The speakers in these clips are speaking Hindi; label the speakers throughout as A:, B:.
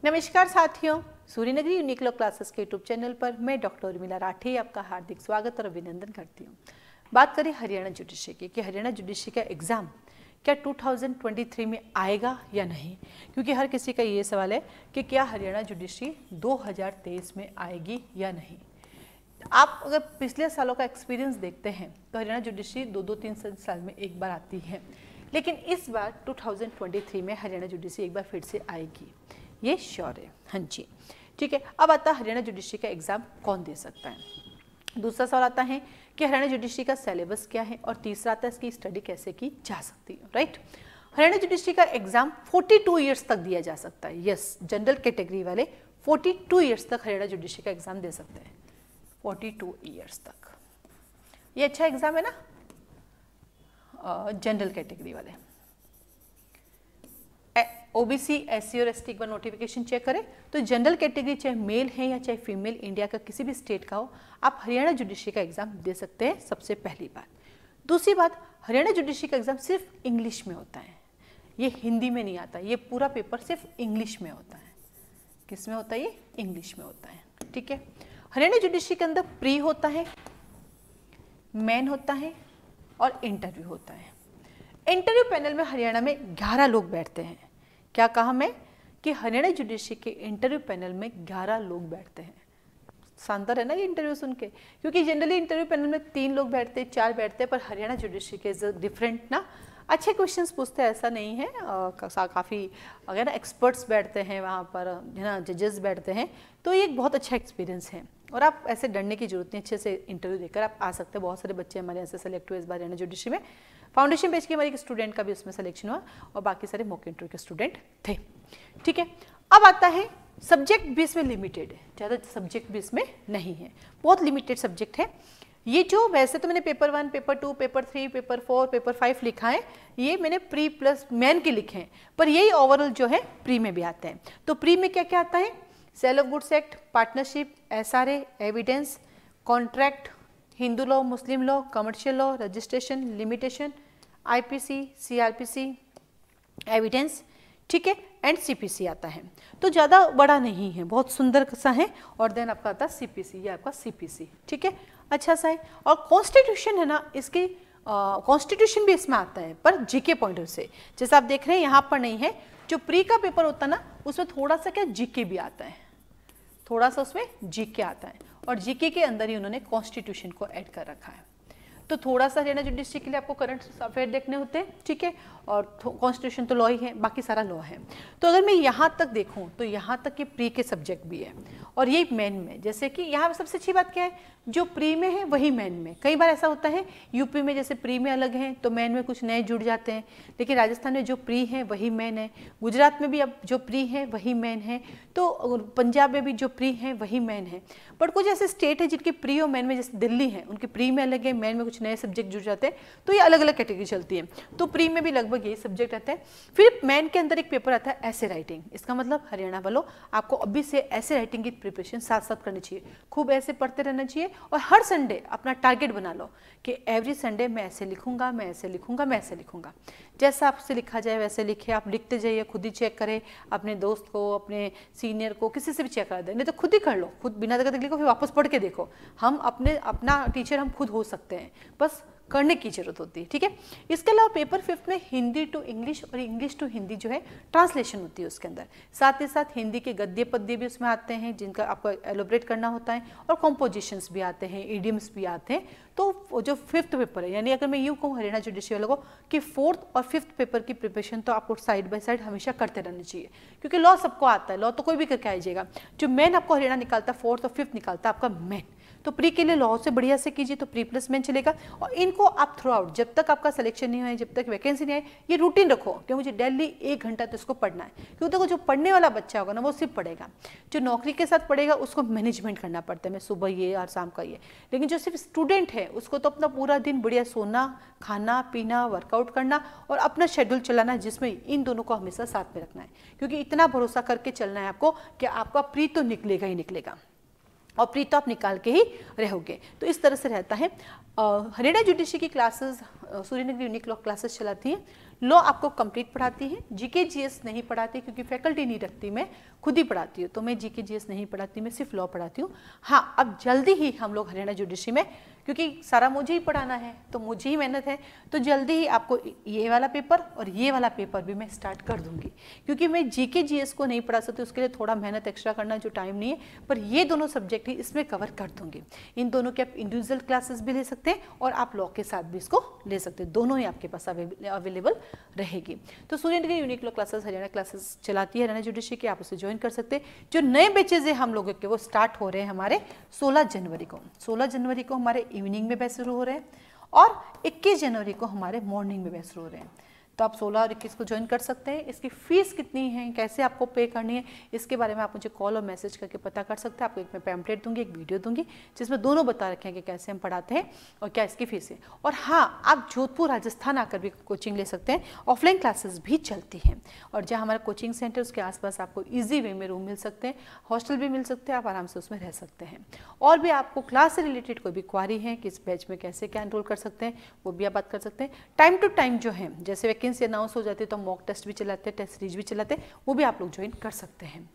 A: नमस्कार साथियों, सूर्यनगरी यूनिक लॉ क्लासेस के यूट्यूब चैनल पर मैं डॉक्टर उर्मिला राठी आपका हार्दिक स्वागत और अभिनंदन करती हूँ। बात करें हरियाणा जुडिशरी की कि हरियाणा जुडिशरी का एग्ज़ाम क्या 2023 में आएगा या नहीं, क्योंकि हर किसी का ये सवाल है कि क्या हरियाणा जुडिशरी 2023 में आएगी या नहीं। आप अगर पिछले सालों का एक्सपीरियंस देखते हैं तो हरियाणा जुडिशरी दो 3 साल में एक बार आती है, लेकिन इस बार 2023 में हरियाणा जुडिशरी एक बार फिर से आएगी, ये श्योर है। हाँ जी, ठीक है। अब आता है हरियाणा जुडिशरी का एग्जाम कौन दे सकता है। दूसरा सवाल आता है कि हरियाणा जुडिशरी का सिलेबस क्या है, और तीसरा आता है इसकी स्टडी कैसे की जा सकती है। राइट, हरियाणा जुडिशरी का एग्जाम 42 ईयर्स तक दिया जा सकता है। यस, जनरल कैटेगरी वाले 42 ईयर्स तक हरियाणा जुडिशरी का एग्जाम दे सकते हैं। 42 ईयर्स तक ये अच्छा एग्जाम है ना। जनरल कैटेगरी वाले ओबीसी, एससी और एसटी का नोटिफिकेशन चेक करें तो जनरल कैटेगरी चाहे मेल है या चाहे फीमेल, इंडिया का किसी भी स्टेट का हो, आप हरियाणा जुडिशरी का एग्जाम दे सकते हैं। सबसे पहली बात। दूसरी बात, हरियाणा जुडिशरी का एग्जाम सिर्फ इंग्लिश में होता है, ये हिंदी में नहीं आता। ये पूरा पेपर सिर्फ इंग्लिश में होता है। किस में होता है? ये इंग्लिश में होता है। ठीक है। हरियाणा जुडिशरी के अंदर प्री होता है, मेन होता है और इंटरव्यू होता है। इंटरव्यू पैनल में हरियाणा में 11 लोग बैठते हैं। क्या कहा मैं कि हरियाणा जुडिशरी के इंटरव्यू पैनल में 11 लोग बैठते हैं। शानदार है ना ये इंटरव्यू सुन के, क्योंकि जनरली इंटरव्यू पैनल में 3 लोग बैठते हैं, 4 बैठते हैं, पर हरियाणा जुडिशरी के डिफरेंट ना अच्छे क्वेश्चंस पूछते हैं, ऐसा नहीं है। काफ़ी अगर ना एक्सपर्ट्स बैठते हैं वहाँ पर, है ना, जजेस बैठते हैं, तो ये एक बहुत अच्छा एक्सपीरियंस है। और आप ऐसे डरने की जरूरत नहीं, अच्छे से इंटरव्यू देकर आप आ सकते हैं। बहुत सारे बच्चे हमारे यहाँ से सेलेक्ट हुए इस बार हरियाणा जुडिशरी में। फाउंडेशन पेज की हमारी एक स्टूडेंट का भी उसमें सिलेक्शन हुआ और बाकी सारे मॉक इंटरव्यू के स्टूडेंट थे। ठीक है। अब आता है सब्जेक्ट भी इसमें लिमिटेड है, ज़्यादा सब्जेक्ट भी इसमें नहीं है, बहुत लिमिटेड सब्जेक्ट है। ये जो वैसे तो मैंने paper 1, paper 2, paper 3, paper 4, paper 5 लिखा है, ये मैंने प्री प्लस मेन के लिखे हैं, पर यही ओवरऑल जो है प्री में भी आते हैं। तो प्री में क्या क्या आता है? Sale of goods act, partnership, SRA, evidence, contract, Hindu law, Muslim law, commercial law, registration, limitation, IPC, CrPC, evidence, ठीक है, एंड सीपीसी आता है। तो ज़्यादा बड़ा नहीं है, बहुत सुंदर सा है। और देन आपका आता है सीपीसी, ये आपका सीपीसी, ठीक है, अच्छा सा है। और कॉन्स्टिट्यूशन है ना, इसकी कॉन्स्टिट्यूशन भी इसमें आता है, पर जीके पॉइंट से। जैसे आप देख रहे हैं यहाँ पर नहीं है, जो प्री का पेपर होता है ना, उसमें थोड़ा सा क्या जीके भी आता है, थोड़ा सा उसमें जीके आता है, और जीके के अंदर ही उन्होंने कॉन्स्टिट्यूशन को ऐड कर रखा है। तो थोड़ा सा हरियाणा जुडिशरी के लिए आपको करंट अफेयर देखने होते हैं, ठीक है, और कॉन्स्टिट्यूशन तो लॉ ही है, बाकी सारा लॉ है। तो अगर मैं यहाँ तक देखूँ तो यहाँ तक ये प्री के सब्जेक्ट भी है, और ये मेन में, जैसे कि यहाँ सबसे अच्छी बात क्या है, जो प्री में है वही मेन में। कई बार ऐसा होता है यूपी में जैसे प्री में अलग है तो मेन में कुछ नए जुड़ जाते हैं, लेकिन राजस्थान में जो प्री है वही मेन है, गुजरात में भी अब जो प्री है वही मेन है, तो पंजाब में भी जो प्री है वही मेन है। बट कुछ ऐसे स्टेट है जिनकी प्री और मेन में, जैसे दिल्ली है, उनकी प्री में अलग है, मेन में कुछ नए सब्जेक्ट जुड़ जाते हैं, तो ये अलग अलग कैटेगरी चलती है। तो प्री में भी लगभग यही सब्जेक्ट आता है। फिर मेन के अंदर एक पेपर आता है ऐसे राइटिंग। इसका मतलब हरियाणा वालों, आपको अभी से ऐसे राइटिंग की प्रिपरेशन साथ साथ करनी चाहिए, खूब ऐसे पढ़ते रहना चाहिए, और हर संडे अपना टारगेट बना लो कि एवरी संडे मैं ऐसे लिखूंगा, मैं ऐसे लिखूंगा, मैं ऐसे लिखूंगा। जैसा आपसे लिखा जाए वैसे लिखे, आप लिखते जाइए, खुद ही चेक करें, अपने दोस्त को, अपने सीनियर को, किसी से भी चेक करा दें, नहीं तो खुद ही कर लो, खुद बिना दिक्कत लिखो, फिर वापस पढ़ के देखो। हम अपना टीचर हम खुद हो सकते हैं, बस करने की जरूरत होती है। ठीक है। इसके अलावा पेपर 5 में हिंदी टू इंग्लिश और इंग्लिश टू हिंदी जो है ट्रांसलेशन होती है उसके अंदर, साथ ही साथ हिंदी के गद्य पद्य भी उसमें आते हैं जिनका आपको एलोबरेट करना होता है, और कॉम्पोजिशंस भी आते हैं, इडियम्स भी आते हैं। तो जो 5th पेपर है, यानी अगर मैं यूँ कहूँ हरियाणा जुडिशरी वालों को कि 4th और 5th पेपर की प्रिपरेशन तो आपको साइड बाय साइड हमेशा करते रहना चाहिए, क्योंकि लॉ सबको आता है, लॉ तो कोई भी करके आ जाएगा। जो मेन आपको हरियाणा निकालता है 4th और 5th निकालता है आपका मेन। तो प्री के लिए लॉ से बढ़िया से कीजिए, तो प्री प्लस मेन चलेगा। और इनको आप थ्रू आउट, जब तक आपका सिलेक्शन नहीं हो, जब तक वैकेंसी नहीं आए, ये रूटीन रखो कि मुझे डेली 1 घंटा तो इसको पढ़ना है। क्योंकि देखो, जो पढ़ने वाला बच्चा होगा ना वो सिर्फ पढ़ेगा, जो नौकरी के साथ पढ़ेगा उसको मैनेजमेंट करना पड़ता है, मैं सुबह ये और शाम का ये। लेकिन जो सिर्फ स्टूडेंट है उसको तो अपना पूरा दिन बढ़िया सोना, खाना पीना, वर्कआउट करना और अपना शेड्यूल चलाना, जिसमें इन दोनों को हमेशा साथ में रखना है, क्योंकि इतना भरोसा करके चलना है आपको कि आपका प्री तो निकलेगा ही निकलेगा, और प्री तो आप निकाल के ही रहोगे। तो इस तरह से रहता है। हरियाणा जुडिशरी की classes Suryanagari unique law classes चलाती हैं। लॉ आपको कंप्लीट पढ़ाती है, जीके जीएस नहीं पढ़ाती क्योंकि फैकल्टी नहीं रखती, मैं खुद ही पढ़ाती हूँ, तो मैं जीके जीएस नहीं पढ़ाती, मैं सिर्फ लॉ पढ़ाती हूँ। हाँ, अब जल्दी ही हम लोग हरियाणा जुडिशरी में, क्योंकि सारा मुझे ही पढ़ाना है तो मुझे ही मेहनत है, तो जल्दी ही आपको ये वाला पेपर और ये वाला पेपर भी मैं स्टार्ट कर दूंगी, क्योंकि मैं जीके जीएस को नहीं पढ़ा सकती, उसके लिए थोड़ा मेहनत एक्स्ट्रा करना जो टाइम नहीं है, पर ये दोनों सब्जेक्ट ही इसमें कवर कर दूंगी। इन दोनों के आप इंडिविजुअल क्लासेस भी ले सकते हैं और आप लॉ के साथ भी इसको ले सकते हैं, दोनों ही आपके पास अवेलेबल रहेगी। तो स्टूडेंट के unique law classes Haryana classes चलाती है हरियाणा जुडिशरी की, आप उसे ज्वाइन कर सकते हैं। जो नए बैचेज है हम लोगों के वो स्टार्ट हो रहे हैं हमारे 16 जनवरी को। 16 जनवरी को हमारे इवनिंग में बैच शुरू हो रहे हैं और 21 जनवरी को हमारे मॉर्निंग में बैच शुरू हो रहे हैं। तो आप 16 और 21 को ज्वाइन कर सकते हैं। इसकी फीस कितनी है, कैसे आपको पे करनी है, इसके बारे में आप मुझे कॉल और मैसेज करके पता कर सकते हैं। आपको एक मैं पैम्पलेट दूंगी, एक वीडियो दूंगी जिसमें दोनों बता रखे हैं कि कैसे हम पढ़ाते हैं और क्या इसकी फीस है। और हाँ, आप जोधपुर राजस्थान आकर भी कोचिंग ले सकते हैं, ऑफलाइन क्लासेस भी चलती हैं। और जहाँ हमारा कोचिंग सेंटर उसके आसपास आपको ईजी वे में रूम मिल सकते हैं, हॉस्टल भी मिल सकते हैं, आप आराम से उसमें रह सकते हैं। और भी आपको क्लास से रिलेटेड कोई भी क्वारी है कि इस बैच में कैसे क्या एनरोल कर सकते हैं, वो भी आप बात कर सकते हैं। टाइम टू टाइम जो है, जैसे वैकेंसी अनाउंस हो जाती है तो मॉक टेस्ट भी चलाते हैं, टेस्ट सीरीज भी चलाते हैं, वो भी आप लोग ज्वाइन कर सकते हैं।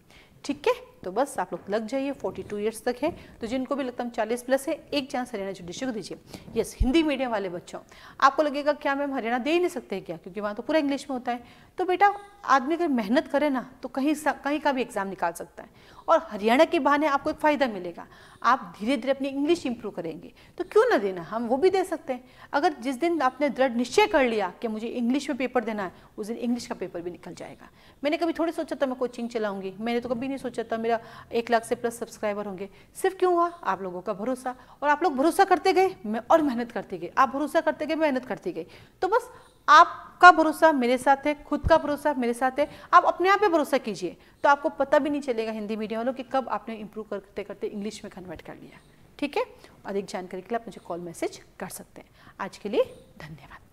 A: ठीक है, तो बस आप लोग लग जाइए। 42 ईयर्स तक है, तो जिनको भी लगता है 40 प्लस है, एक चांस हरियाणा जुडिशरी को दीजिए। यस, हिंदी मीडियम वाले बच्चों, आपको लगेगा क्या मैम हरियाणा दे ही नहीं सकते क्या, क्योंकि वहाँ तो पूरा इंग्लिश में होता है। तो बेटा, आदमी अगर मेहनत करे ना तो कहीं का भी एग्जाम निकाल सकता है, और हरियाणा के बहाने आपको एक फ़ायदा मिलेगा, आप धीरे धीरे अपनी इंग्लिश इंप्रूव करेंगे, तो क्यों ना देना, हम वो भी दे सकते हैं। अगर जिस दिन आपने दृढ़ निश्चय कर लिया कि मुझे इंग्लिश में पेपर देना है, उस दिन इंग्लिश का पेपर भी निकल जाएगा। मैंने कभी थोड़ी सोचा था मैं कोचिंग चलाऊंगी, मैंने तो कभी नहीं सोचा था मेरा 1 लाख से प्लस सब्सक्राइबर होंगे। सिर्फ क्यों हुआ? आप लोगों का भरोसा, और आप लोग भरोसा करते गए, मैं और मेहनत करती गई, आप भरोसा करते गए, मेहनत करती गई। तो बस आपका भरोसा मेरे साथ है, खुद का भरोसा मेरे साथ है, आप अपने आप पे भरोसा कीजिए, तो आपको पता भी नहीं चलेगा हिंदी मीडियम वालों कि कब आपने इंप्रूव करते करते इंग्लिश में कन्वर्ट कर लिया। ठीक है, अधिक जानकारी के लिए आप मुझे कॉल मैसेज कर सकते हैं। आज के लिए धन्यवाद।